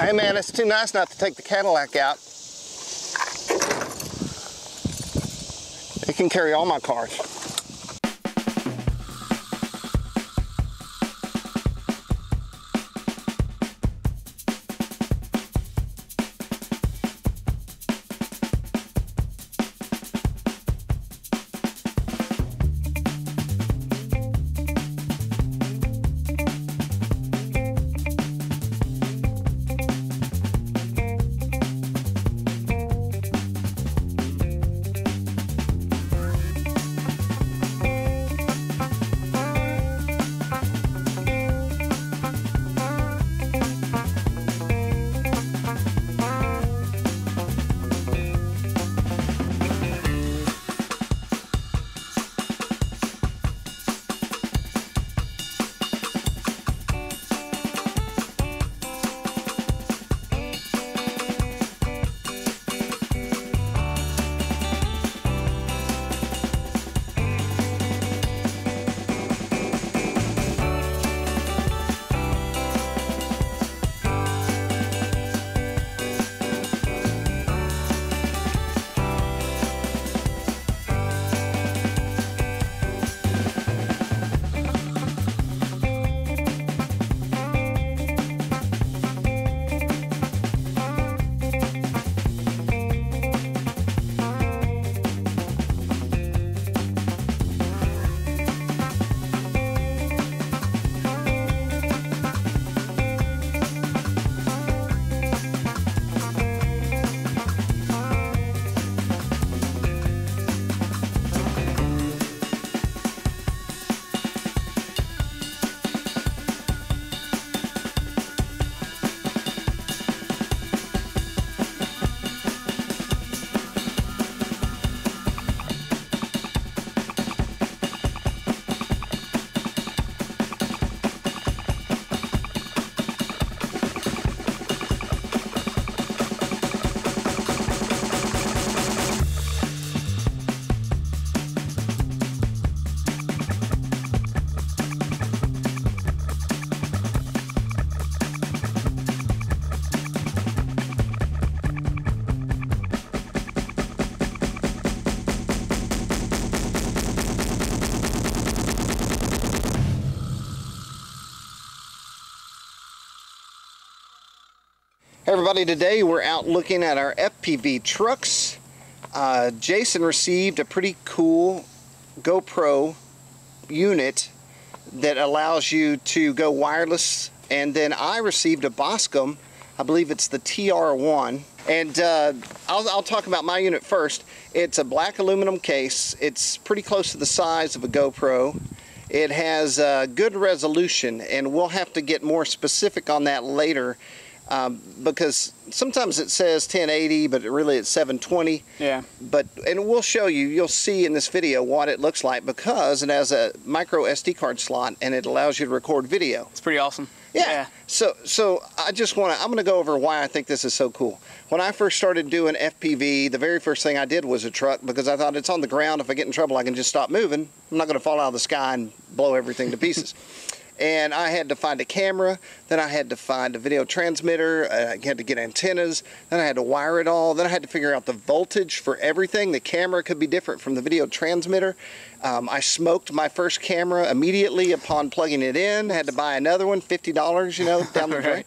Hey man, it's too nice not to take the Cadillac out. It can carry all my cars. Hey everybody, today we're out looking at our FPV trucks. Jason received a pretty cool GoPro unit that allows you to go wireless, and then I received a Boscom, I believe it's the TR1, and I'll talk about my unit first. It's a black aluminum case. It's pretty close to the size of a GoPro. It has good resolution, and we'll have to get more specific on that later. Because sometimes it says 1080, but really it's 720. Yeah. And we'll show you, you'll see in this video what it looks like, because it has a micro SD card slot and it allows you to record video. It's pretty awesome. Yeah. So I'm gonna go over why I think this is so cool. When I first started doing FPV, the very first thing I did was a truck, because I thought it's on the ground. If I get in trouble, I can just stop moving. I'm not gonna fall out of the sky and blow everything to pieces. And I had to find a camera, then I had to find a video transmitter, I had to get antennas, then I had to wire it all, then I had to figure out the voltage for everything. The camera could be different from the video transmitter. I smoked my first camera immediately upon plugging it in, had to buy another one, $50, you know, down the drain.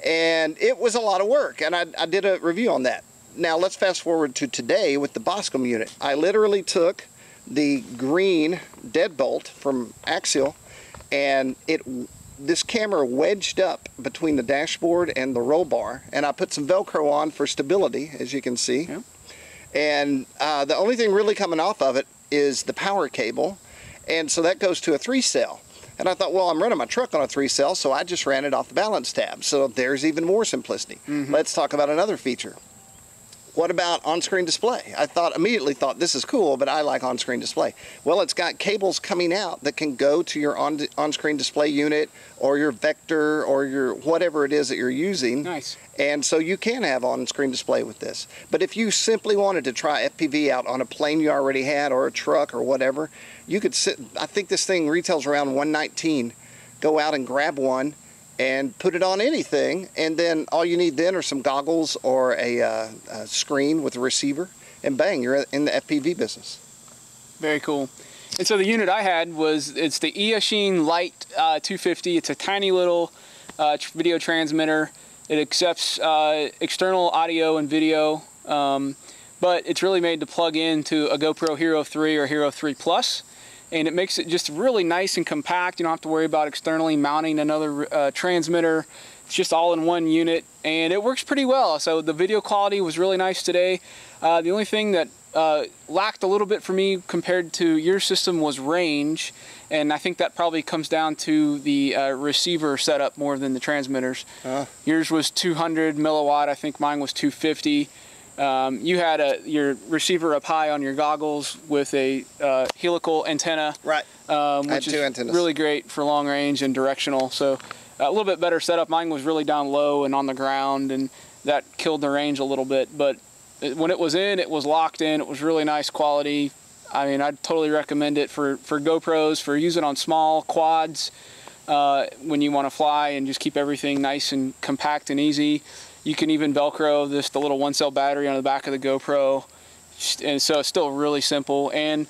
And it was a lot of work, and I did a review on that. Now let's fast forward to today with the Boscom unit. I literally took the green deadbolt from Axial, and this camera wedged up between the dashboard and the roll bar, and I put some Velcro on for stability, as you can see. Yep. And the only thing really coming off of it is the power cable, and so that goes to a 3-cell. And I thought, well, I'm running my truck on a 3-cell, so I just ran it off the balance tab. So there's even more simplicity. Let's talk about another feature. What about on-screen display? I immediately thought this is cool, but I like on-screen display. Well, it's got cables coming out that can go to your on-screen display unit, or your Vector, or your whatever it is that you're using. Nice. And so you can have on-screen display with this. But if you simply wanted to try FPV out on a plane you already had, or a truck, or whatever, you could sit. I think this thing retails around $119. Go out and grab one and put it on anything, and then all you need then are some goggles or a screen with a receiver, and bang, you're in the FPV business. Very cool. And so the unit I had it's the Eachine Lite 250. It's a tiny little video transmitter. It accepts external audio and video, but it's really made to plug into a GoPro Hero 3 or Hero 3 Plus. And it makes it just really nice and compact. You don't have to worry about externally mounting another transmitter. It's just all in one unit, and it works pretty well. So the video quality was really nice today. The only thing that lacked a little bit for me compared to your system was range, and I think that probably comes down to the receiver setup more than the transmitters. Yours was 200 milliwatt. I think mine was 250. You had your receiver up high on your goggles with a helical antenna, right? Which is really great for long range and directional. So a little bit better setup. Mine was really down low and on the ground, and that killed the range a little bit. But when it was in, it was locked in. It was really nice quality. I mean, I'd totally recommend it for GoPros, for using on small quads when you want to fly and just keep everything nice and compact and easy. You can even Velcro the little 1-cell battery on the back of the GoPro, and so it's still really simple. And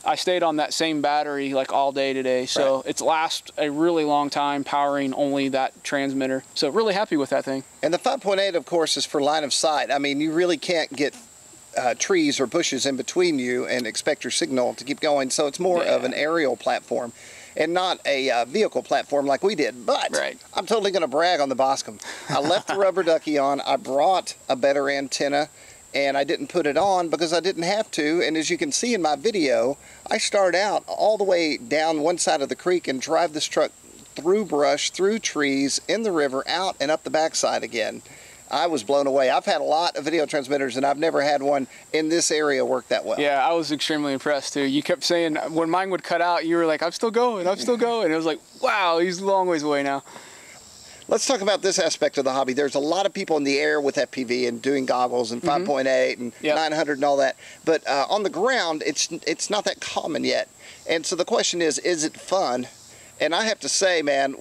I stayed on that same battery like all day today, so it's lasts a really long time powering only that transmitter. So really happy with that thing. And the 5.8, of course, is for line of sight. I mean, you really can't get trees or bushes in between you and expect your signal to keep going. So it's more of an aerial platform and not a vehicle platform like we did. But I'm totally going to brag on the Boscom. I left the rubber ducky on. I brought a better antenna, and I didn't put it on because I didn't have to. And as you can see in my video, I start out all the way down one side of the creek and drive this truck through brush, through trees, in the river, out and up the backside again. I was blown away. I've had a lot of video transmitters, and I've never had one in this area work that well. Yeah, I was extremely impressed too. You kept saying when mine would cut out, you were like, I'm still going, I'm still going. It was like, wow, he's a long ways away now. Let's talk about this aspect of the hobby. There's a lot of people in the air with FPV and doing goggles and 5.8 and 900 and all that. But on the ground, it's not that common yet. And so the question is it fun? And I have to say, man,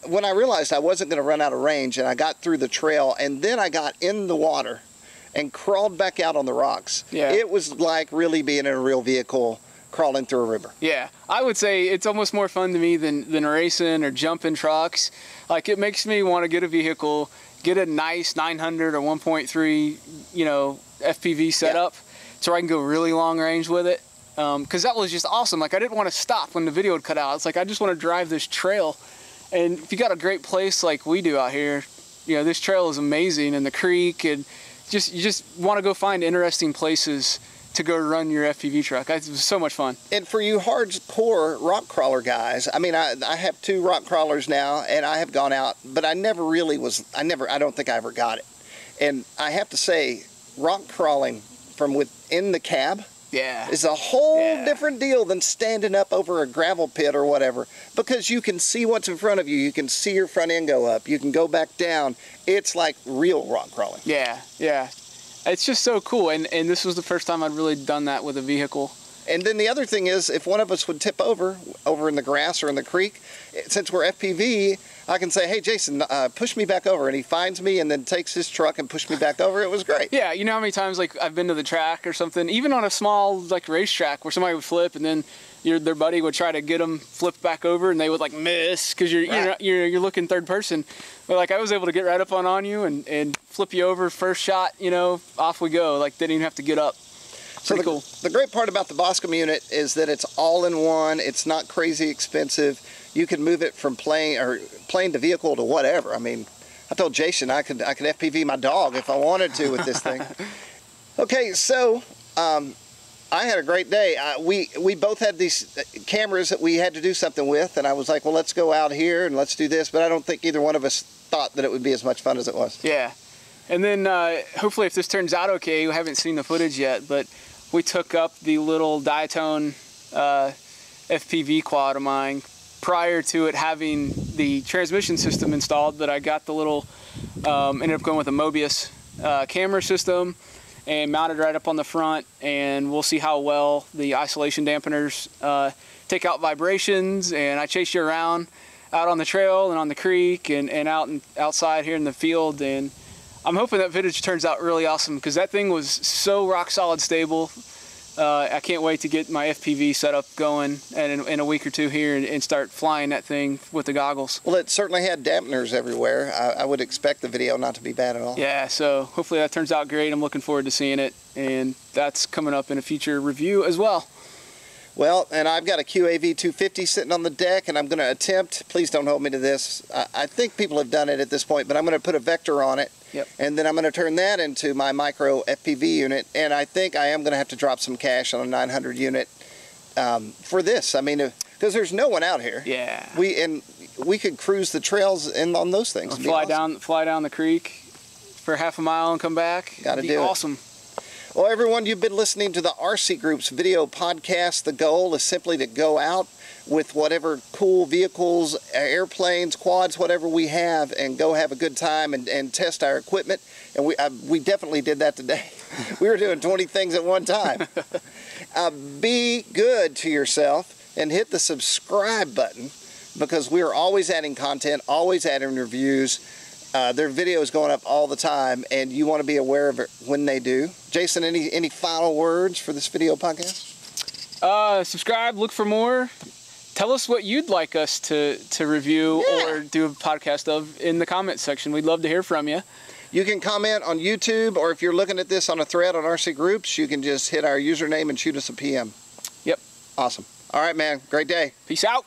when I realized I wasn't going to run out of range, and I got through the trail, and then I got in the water and crawled back out on the rocks, it was like really being in a real vehicle crawling through a river. Yeah, I would say it's almost more fun to me than racing or jumping trucks. Like, it makes me want to get a vehicle, get a nice 900 or 1.3, you know, FPV setup, so I can go really long range with it. Because that was just awesome. Like, I didn't want to stop when the video would cut out. It's like, I just want to drive this trail. And if you got a great place like we do out here, you know, this trail is amazing, and the creek, and you just want to go find interesting places to go run your FPV truck. It was so much fun. And for you hardcore rock crawler guys, I mean, I have 2 rock crawlers now, and I have gone out, but I never really was, I don't think I ever got it. And I have to say, rock crawling from within the cab is a whole different deal than standing up over a gravel pit or whatever, because you can see what's in front of you. You can see your front end go up. You can go back down. It's like real rock crawling. Yeah. It's just so cool, and this was the first time I'd really done that with a vehicle. And then the other thing is, if one of us would tip over in the grass or in the creek, since we're FPV, I can say, hey, Jason, push me back over. And he finds me and then takes his truck and push me back over. It was great. Yeah, you know how many times, like, I've been to the track or something, even on a small, like, racetrack where somebody would flip and then their buddy would try to get them flipped back over, and they would, like, miss because you're looking third person. But, like, I was able to get right up on you and flip you over first shot, you know, off we go. Like, didn't even have to get up. So cool. The great part about the Boscom unit is that it's all in one. It's not crazy expensive. You can move it from plane to vehicle to whatever. I mean, I told Jason I could FPV my dog if I wanted to with this thing. Okay, so I had a great day. We both had these cameras that we had to do something with, and I was like, well, let's go out here and let's do this. But I don't think either one of us thought that it would be as much fun as it was. Yeah, and then hopefully, if this turns out okay, we haven't seen the footage yet, but we took up the little Diatone FPV quad of mine prior to it having the transmission system installed. But I got the little, ended up going with a Mobius camera system and mounted right up on the front, and we'll see how well the isolation dampeners take out vibrations. And I chased you around out on the trail and on the creek and outside here in the field. And I'm hoping that footage turns out really awesome because that thing was so rock solid stable. I can't wait to get my FPV setup going in a week or two here and start flying that thing with the goggles. Well, it certainly had dampeners everywhere. I would expect the video not to be bad at all. Yeah, so hopefully that turns out great. I'm looking forward to seeing it, and that's coming up in a future review as well. Well, and I've got a QAV 250 sitting on the deck, and I'm going to attempt, please don't hold me to this, I think people have done it at this point, but I'm going to put a vector on it. Yep. And then I'm going to turn that into my micro FPV unit, and I think I am going to have to drop some cash on a 900 unit for this. I mean, because there's no one out here. Yeah. We could cruise the trails on those things. Fly down the creek for half a mile and come back. Got to do awesome. Well, everyone, you've been listening to the RCGroups video podcast. The goal is simply to go out with whatever cool vehicles, airplanes, quads, whatever we have, and go have a good time and test our equipment. And we definitely did that today. We were doing 20 things at one time. Be good to yourself and hit the subscribe button because we are always adding content, always adding reviews. Their videos going up all the time, and you want to be aware of it when they do. Jason, any final words for this video podcast? Subscribe, look for more. Tell us what you'd like us to review or do a podcast of in the comments section. We'd love to hear from you. You can comment on YouTube, or if you're looking at this on a thread on RCGroups, you can just hit our username and shoot us a PM. Yep. Awesome. All right, man. Great day. Peace out.